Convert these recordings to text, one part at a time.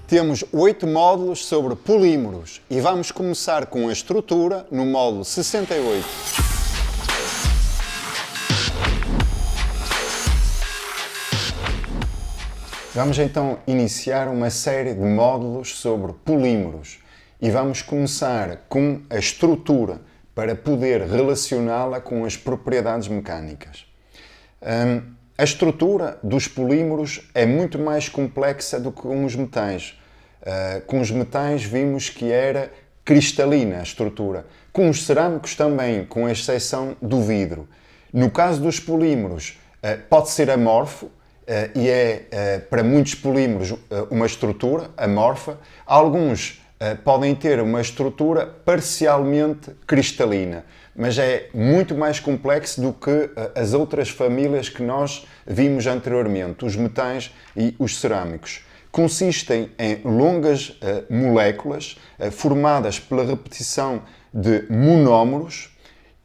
Temos 8 módulos sobre polímeros e vamos começar com a estrutura no módulo 68. Vamos então iniciar uma série de módulos sobre polímeros e vamos começar com a estrutura para poder relacioná-la com as propriedades mecânicas. A estrutura dos polímeros é muito mais complexa do que com os metais. Com os metais vimos que era cristalina a estrutura. Com os cerâmicos também, com exceção do vidro. No caso dos polímeros, pode ser amorfo e é para muitos polímeros uma estrutura amorfa. Alguns podem ter uma estrutura parcialmente cristalina, mas é muito mais complexo do que as outras famílias que nós vimos anteriormente, os metais e os cerâmicos. Consistem em longas moléculas formadas pela repetição de monómeros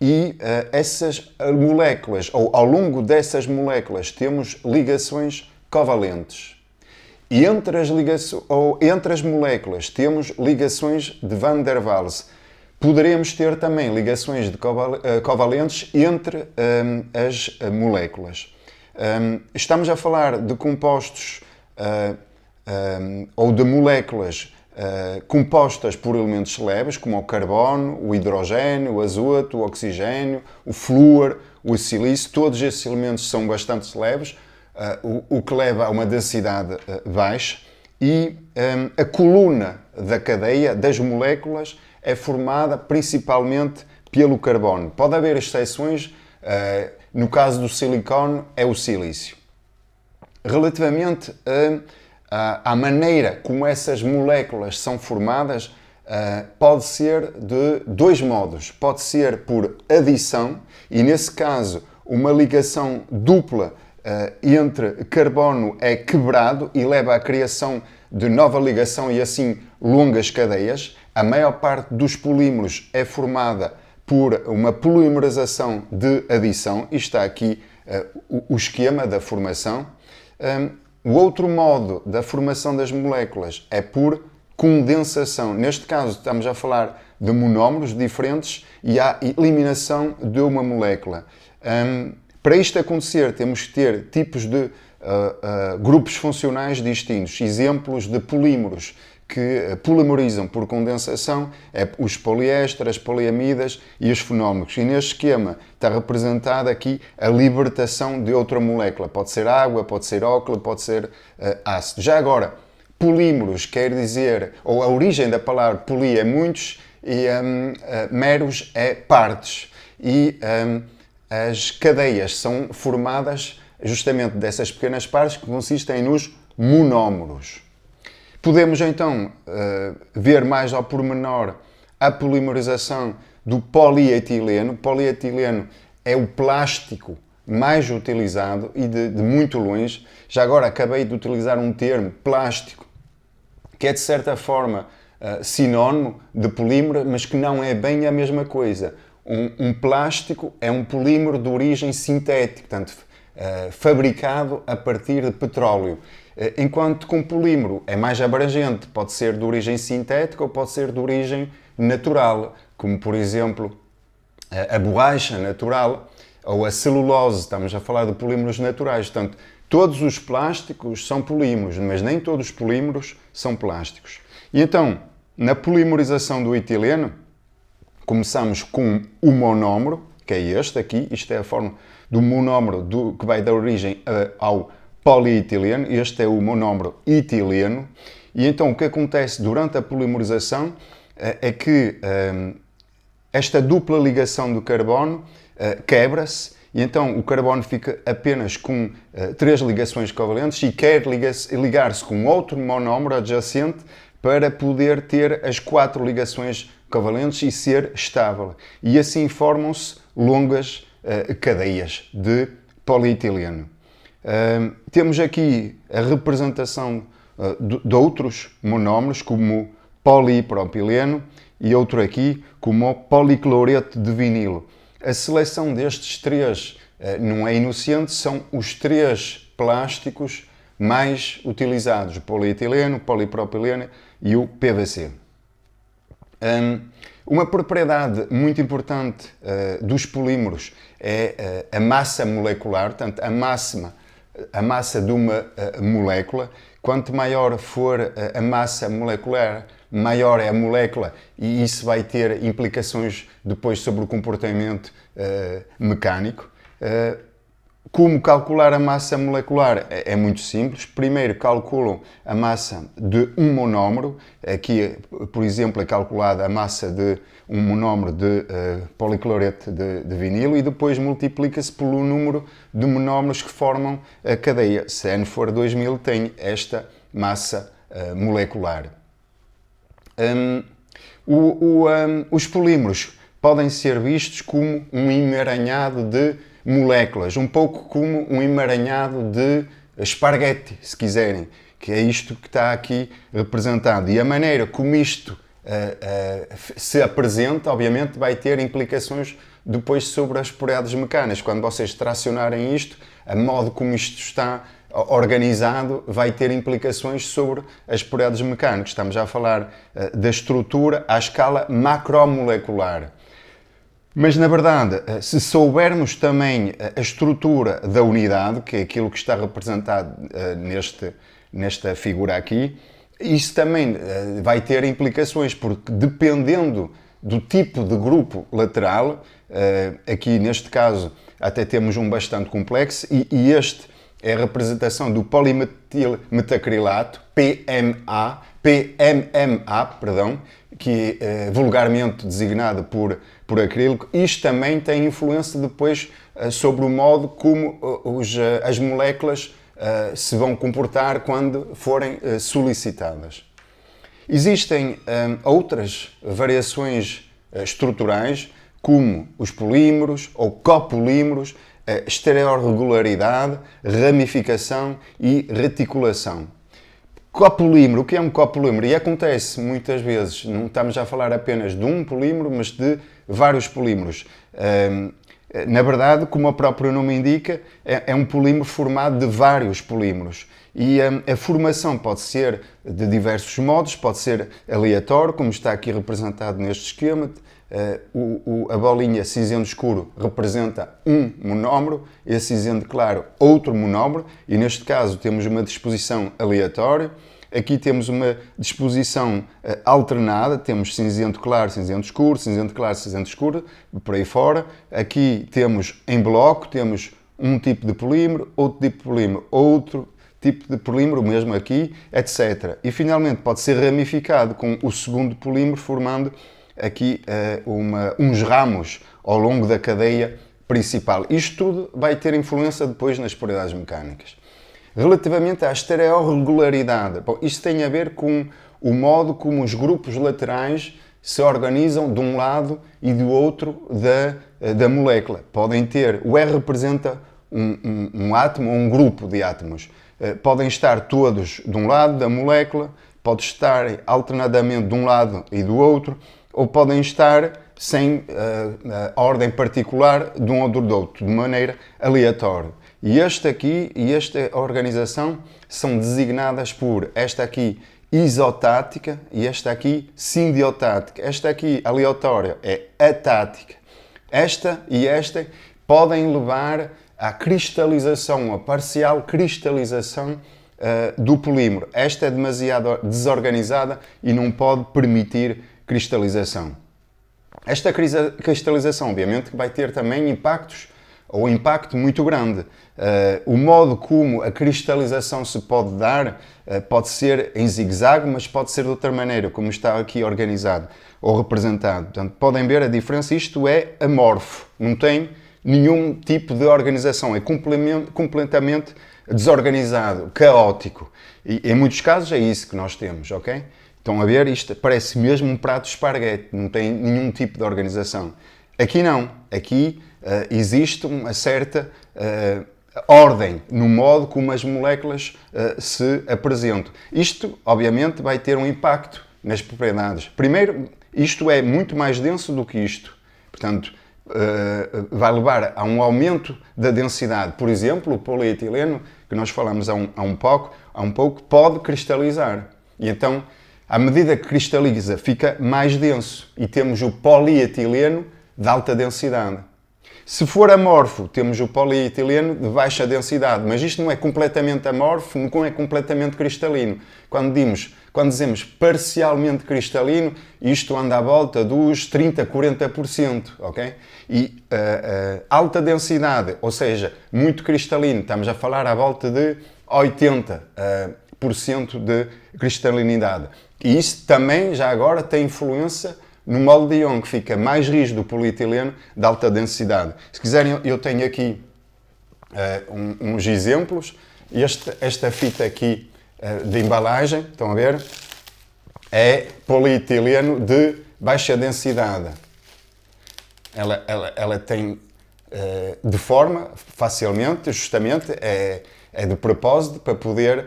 e essas moléculas, ou ao longo dessas moléculas, temos ligações covalentes. E entre as moléculas temos ligações de Van der Waals. Poderemos ter também ligações covalentes entre as moléculas. Estamos a falar de compostos ou de moléculas compostas por elementos leves, como o carbono, o hidrogênio, o azoto, o oxigênio, o flúor, o silício. Todos esses elementos são bastante leves, o que leva a uma densidade baixa, e a coluna da cadeia das moléculas é formada principalmente pelo carbono. Pode haver exceções, no caso do silicone é o silício. Relativamente à maneira como essas moléculas são formadas, pode ser de dois modos. Pode ser por adição, e nesse caso uma ligação dupla entre carbono é quebrado e leva à criação de nova ligação e assim longas cadeias. A maior parte dos polímeros é formada por uma polimerização de adição, e está aqui o esquema da formação. O outro modo da formação das moléculas é por condensação. Neste caso estamos a falar de monómeros diferentes e há eliminação de uma molécula. Para isto acontecer temos que ter tipos de grupos funcionais distintos. Exemplos de polímeros que polimerizam por condensação é os poliésteres, as poliamidas e os fenómicos. E neste esquema está representada aqui a libertação de outra molécula. Pode ser água, pode ser óxido, pode ser ácido. Já agora, polímeros quer dizer, ou a origem da palavra poli é muitos e meros é partes. E as cadeias são formadas justamente dessas pequenas partes que consistem nos monómeros. Podemos então ver mais ao pormenor a polimerização do polietileno. O polietileno é o plástico mais utilizado e de muito longe. Já agora acabei de utilizar um termo, plástico, que é de certa forma sinónimo de polímero, mas que não é bem a mesma coisa. Um plástico é um polímero de origem sintética, portanto, fabricado a partir de petróleo. Enquanto que um polímero é mais abrangente, pode ser de origem sintética ou pode ser de origem natural, como por exemplo a borracha natural ou a celulose. Estamos a falar de polímeros naturais. Portanto, todos os plásticos são polímeros, mas nem todos os polímeros são plásticos. E então, na polimerização do etileno, começamos com o monómero, que é este aqui. Isto é a forma do monómero que vai dar origem ao polietileno. Este é o monómero etileno. E então o que acontece durante a polimerização é que esta dupla ligação do carbono quebra-se, e então o carbono fica apenas com 3 ligações covalentes e quer ligar-se com outro monómero adjacente para poder ter as 4 ligações covalentes e ser estável. E assim formam-se longas cadeias de polietileno. Temos aqui a representação de outros monómeros, como o polipropileno, e outro aqui como o policloreto de vinilo. A seleção destes 3 não é inocente, são os 3 plásticos mais utilizados: o polietileno, o polipropileno e o PVC. Uma propriedade muito importante dos polímeros é a massa molecular, portanto, a massa de uma molécula. Quanto maior for a massa molecular, maior é a molécula, e isso vai ter implicações depois sobre o comportamento mecânico. Como calcular a massa molecular? É muito simples. Primeiro calculam a massa de um monómero. Aqui, por exemplo, é calculada a massa de um monómero de policloreto de vinilo e depois multiplica-se pelo número de monómeros que formam a cadeia. Se n for 2000, tem esta massa molecular. Os polímeros podem ser vistos como um emaranhado de moléculas, um pouco como um emaranhado de esparguete, se quiserem, que é isto que está aqui representado. E a maneira como isto se apresenta, obviamente, vai ter implicações depois sobre as propriedades mecânicas. Quando vocês tracionarem isto, a modo como isto está organizado vai ter implicações sobre as propriedades mecânicas. Estamos já a falar da estrutura à escala macromolecular. Mas, na verdade, se soubermos também a estrutura da unidade, que é aquilo que está representado nesta figura aqui, isso também vai ter implicações, porque dependendo do tipo de grupo lateral, aqui neste caso até temos um bastante complexo, e este é a representação do polimetilmetacrilato, PMMA, que é vulgarmente designado por acrílico. Isto também tem influência depois sobre o modo como as moléculas se vão comportar quando forem solicitadas. Existem outras variações estruturais, como os polímeros ou copolímeros, estereorregularidade, ramificação e reticulação. Copolímero, o que é um copolímero? E acontece muitas vezes, não estamos a falar apenas de um polímero, mas de vários polímeros. Na verdade, como o próprio nome indica, é um polímero formado de vários polímeros. E a formação pode ser de diversos modos, pode ser aleatório, como está aqui representado neste esquema. A bolinha cinzento escuro representa um monómero e a cinzento claro outro monómero, e neste caso temos uma disposição aleatória. Aqui temos uma disposição alternada, temos cinzento claro, cinzento escuro, cinzento claro, cinzento escuro, por aí fora. Aqui temos em bloco, temos um tipo de polímero, outro tipo de polímero, outro tipo de polímero, mesmo aqui, etc. E finalmente pode ser ramificado com o segundo polímero, formando aqui uns ramos ao longo da cadeia principal. Isto tudo vai ter influência depois nas propriedades mecânicas. Relativamente à estereorregularidade, isto tem a ver com o modo como os grupos laterais se organizam de um lado e do outro da molécula. Podem ter, o R representa um átomo ou um grupo de átomos. Podem estar todos de um lado da molécula, podem estar alternadamente de um lado e do outro, ou podem estar sem ordem particular de um ou do outro, de maneira aleatória. E este aqui e esta organização são designadas por esta aqui isotática e esta aqui sindiotática. Esta aqui aleatória é atática. Esta e esta podem levar à cristalização, à parcial cristalização do polímero. Esta é demasiado desorganizada e não pode permitir cristalização. Esta cristalização, obviamente, vai ter também impactos, ou impacto muito grande. O modo como a cristalização se pode dar pode ser em zigue-zague, mas pode ser de outra maneira, como está aqui organizado ou representado. Portanto, podem ver a diferença. Isto é amorfo, não tem nenhum tipo de organização, é completamente desorganizado, caótico. E em muitos casos é isso que nós temos, ok? Estão a ver? Isto parece mesmo um prato de esparguete, não tem nenhum tipo de organização. Aqui não. Aqui existe uma certa ordem no modo como as moléculas se apresentam. Isto, obviamente, vai ter um impacto nas propriedades. Primeiro, isto é muito mais denso do que isto. Portanto, vai levar a um aumento da densidade. Por exemplo, o polietileno, que nós falamos há um pouco, pode cristalizar. E então, à medida que cristaliza, fica mais denso e temos o polietileno de alta densidade. Se for amorfo, temos o polietileno de baixa densidade, mas isto não é completamente amorfo, não é completamente cristalino. Quando dizemos parcialmente cristalino, isto anda à volta dos 30% a 40%, ok? E alta densidade, ou seja, muito cristalino, estamos a falar à volta de 80% de cristalinidade. E isso também, já agora, tem influência no molde de ion, que fica mais rígido o polietileno de alta densidade. Se quiserem, eu tenho aqui uns exemplos. Esta fita aqui de embalagem, estão a ver? É polietileno de baixa densidade. Ela tem, deforma facilmente, justamente, é de propósito para poder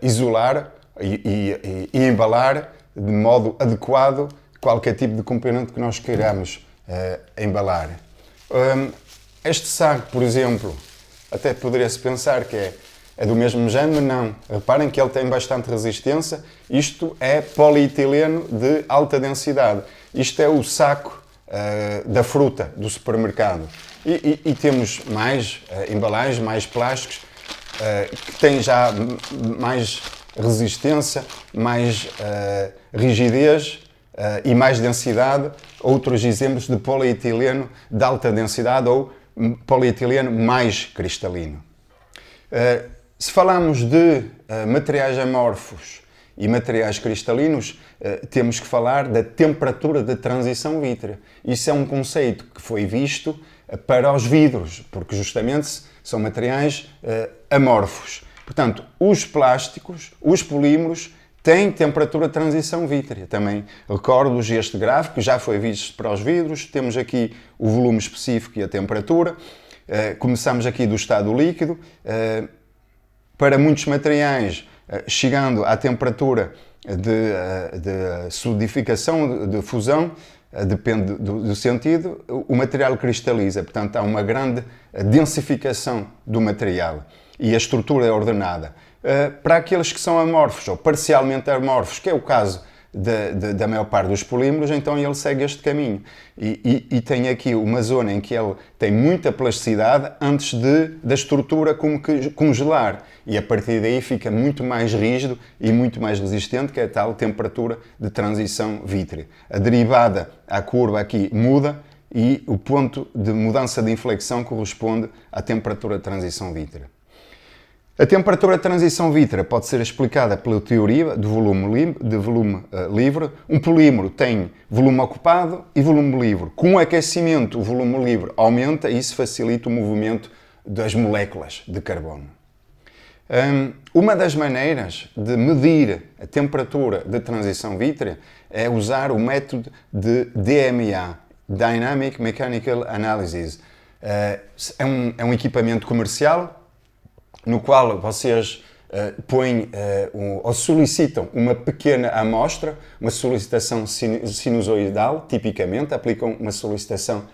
isolar e embalar de modo adequado qualquer tipo de componente que nós queiramos embalar. Este saco, por exemplo, até poderia-se pensar que é do mesmo género, não. Reparem que ele tem bastante resistência. Isto é polietileno de alta densidade. Isto é o saco da fruta do supermercado. E temos mais embalagens, mais plásticos, que têm já mais resistência, mais rigidez, e mais densidade, outros exemplos de polietileno de alta densidade ou polietileno mais cristalino. Se falamos de materiais amorfos e materiais cristalinos, temos que falar da temperatura de transição vítrea. Isso é um conceito que foi visto para os vidros, porque justamente são materiais amorfos. Portanto, os plásticos, os polímeros, tem temperatura de transição vítrea. Também recordo-vos este gráfico, já foi visto para os vidros. Temos aqui o volume específico e a temperatura. Começamos aqui do estado líquido. Para muitos materiais, chegando à temperatura de solidificação, de fusão, depende do sentido, o material cristaliza. Portanto, há uma grande densificação do material e a estrutura é ordenada. Para aqueles que são amorfos ou parcialmente amorfos, que é o caso da maior parte dos polímeros, então ele segue este caminho. E tem aqui uma zona em que ele tem muita plasticidade antes da estrutura como que congelar. E a partir daí fica muito mais rígido e muito mais resistente, que é a tal temperatura de transição vítrea. A derivada à curva aqui muda e o ponto de mudança de inflexão corresponde à temperatura de transição vítrea. A temperatura de transição vítrea pode ser explicada pela teoria de volume livre. Um polímero tem volume ocupado e volume livre. Com o aquecimento, o volume livre aumenta e isso facilita o movimento das moléculas de carbono. Uma das maneiras de medir a temperatura de transição vítrea é usar o método de DMA, Dynamic Mechanical Analysis. É um equipamento comercial no qual vocês põem ou solicitam uma pequena amostra, uma solicitação sinusoidal, tipicamente, aplicam uma solicitação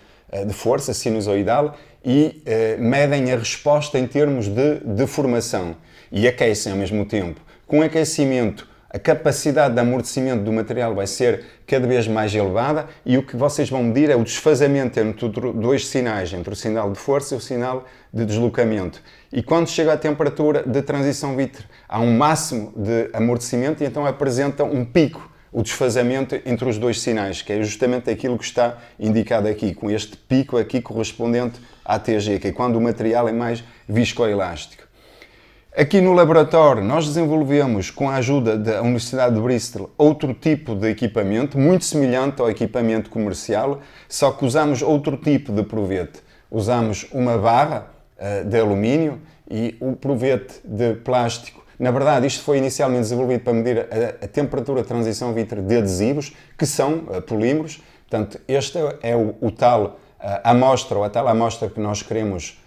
de força sinusoidal e medem a resposta em termos de deformação e aquecem ao mesmo tempo. Com aquecimento, a capacidade de amortecimento do material vai ser cada vez mais elevada e o que vocês vão medir é o desfazamento entre dois sinais, entre o sinal de força e o sinal de deslocamento. E quando chega à temperatura de transição vítrea, há um máximo de amortecimento e então apresenta um pico, o desfazamento entre os dois sinais, que é justamente aquilo que está indicado aqui, com este pico aqui correspondente à TG, que é quando o material é mais viscoelástico. Aqui no laboratório nós desenvolvemos, com a ajuda da Universidade de Bristol, outro tipo de equipamento, muito semelhante ao equipamento comercial, só que usamos outro tipo de provete. Usamos uma barra de alumínio e o provete de plástico. Na verdade, isto foi inicialmente desenvolvido para medir a temperatura de transição vítrea de adesivos, que são polímeros. Portanto, este é o tal amostra, ou a tal amostra que nós queremos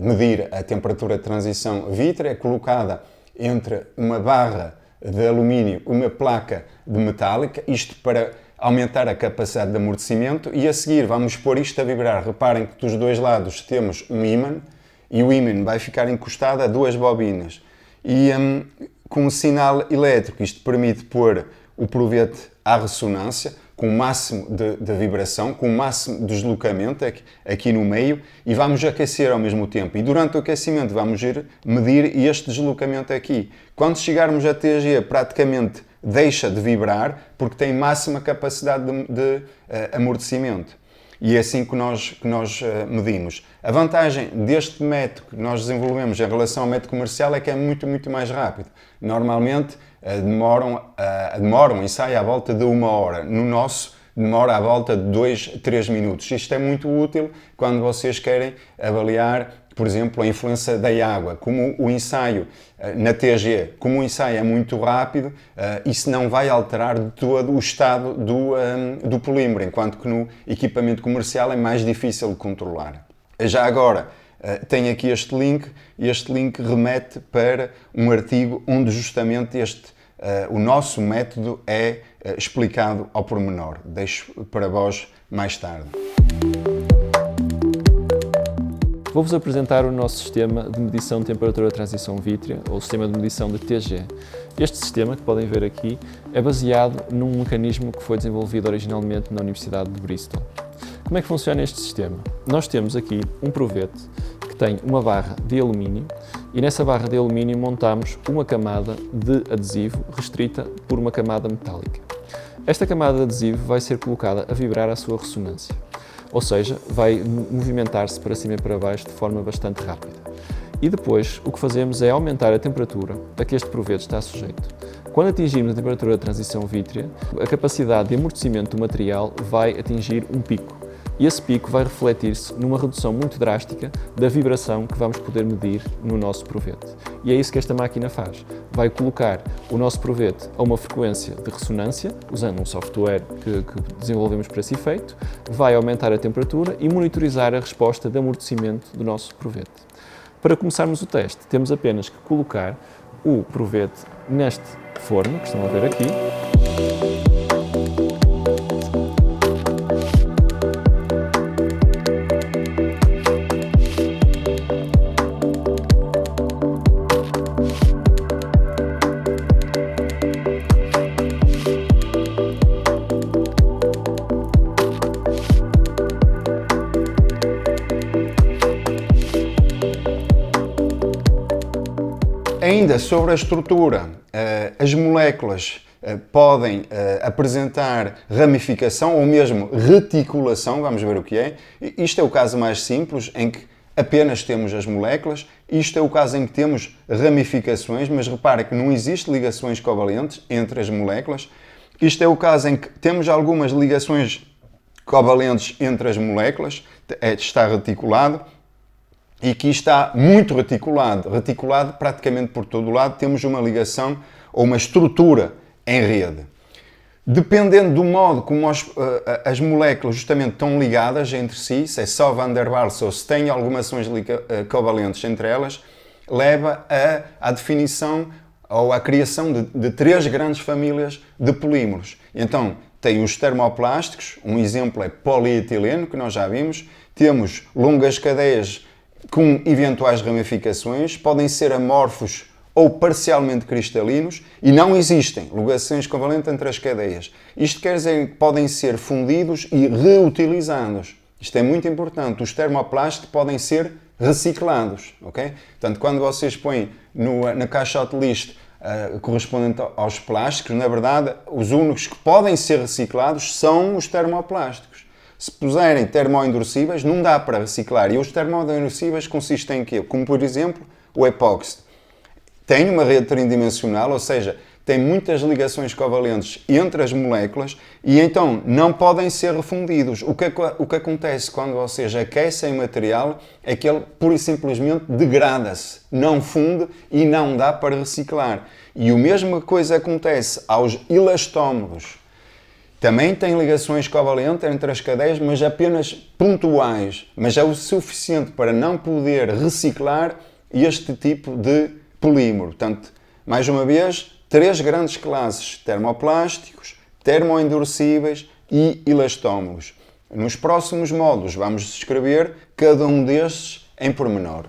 medir a temperatura de transição vítrea, colocada entre uma barra de alumínio e uma placa de metálica, isto para aumentar a capacidade de amortecimento, e a seguir vamos pôr isto a vibrar. Reparem que dos dois lados temos um ímã e o ímã vai ficar encostado a duas bobinas. E com um sinal elétrico, isto permite pôr o provete à ressonância, com o máximo de vibração, com o máximo de deslocamento aqui no meio, e vamos aquecer ao mesmo tempo. E durante o aquecimento vamos ir medir este deslocamento aqui. Quando chegarmos a TG, praticamente deixa de vibrar, porque tem máxima capacidade de amortecimento. E é assim que nós medimos. A vantagem deste método que nós desenvolvemos em relação ao método comercial é que é muito, muito mais rápido. Normalmente demoram um ensaio à volta de 1 hora. No nosso, demora à volta de 2, 3 minutos. Isto é muito útil quando vocês querem avaliar, por exemplo, a influência da água. Como o ensaio na TG, como o ensaio é muito rápido, isso não vai alterar de todo o estado do polímero, enquanto que no equipamento comercial é mais difícil de controlar. Já agora, tenho aqui este link remete para um artigo onde justamente o nosso método é explicado ao pormenor. Deixo para vós mais tarde. Vou-vos apresentar o nosso sistema de medição de temperatura de transição vítrea, ou sistema de medição de TG. Este sistema, que podem ver aqui, é baseado num mecanismo que foi desenvolvido originalmente na Universidade de Bristol. Como é que funciona este sistema? Nós temos aqui um provete que tem uma barra de alumínio e nessa barra de alumínio montamos uma camada de adesivo restrita por uma camada metálica. Esta camada de adesivo vai ser colocada a vibrar à sua ressonância, ou seja, vai movimentar-se para cima e para baixo de forma bastante rápida. E depois o que fazemos é aumentar a temperatura a que este provete está sujeito. Quando atingirmos a temperatura de transição vítrea, a capacidade de amortecimento do material vai atingir um pico. E esse pico vai refletir-se numa redução muito drástica da vibração que vamos poder medir no nosso provete. E é isso que esta máquina faz. Vai colocar o nosso provete a uma frequência de ressonância, usando um software que desenvolvemos para esse efeito, vai aumentar a temperatura e monitorizar a resposta de amortecimento do nosso provete. Para começarmos o teste, temos apenas que colocar o provete neste forno, que estão a ver aqui. Ainda sobre a estrutura, as moléculas podem apresentar ramificação ou mesmo reticulação, vamos ver o que é. Isto é o caso mais simples, em que apenas temos as moléculas. Isto é o caso em que temos ramificações, mas repara que não existem ligações covalentes entre as moléculas. Isto é o caso em que temos algumas ligações covalentes entre as moléculas, está reticulado. E aqui está muito reticulado praticamente por todo o lado, temos uma ligação ou uma estrutura em rede. Dependendo do modo como as moléculas justamente estão ligadas entre si, se é só Van der Waals ou se tem algumas ações covalentes entre elas, leva à definição ou à criação de 3 grandes famílias de polímeros. Então, tem os termoplásticos, um exemplo é polietileno, que nós já vimos, temos longas cadeias com eventuais ramificações, podem ser amorfos ou parcialmente cristalinos e não existem ligações covalentes entre as cadeias. Isto quer dizer que podem ser fundidos e reutilizados. Isto é muito importante. Os termoplásticos podem ser reciclados, ok? Portanto, quando vocês põem na caixote lixo correspondente aos plásticos, na verdade, os únicos que podem ser reciclados são os termoplásticos. Se puserem termoendurecíveis, não dá para reciclar. E os termoendurecíveis consistem em quê? Como, por exemplo, o epóxi. Tem uma rede tridimensional, ou seja, tem muitas ligações covalentes entre as moléculas e então não podem ser refundidos. O que acontece quando vocês aquecem o material é que ele pura e simplesmente degrada-se, não funde e não dá para reciclar. E a mesma coisa acontece aos elastómeros. Também tem ligações covalentes entre as cadeias, mas apenas pontuais. Mas é o suficiente para não poder reciclar este tipo de polímero. Portanto, mais uma vez, 3 grandes classes: termoplásticos, termoendurecíveis e elastómeros. Nos próximos módulos vamos descrever cada um destes em pormenor.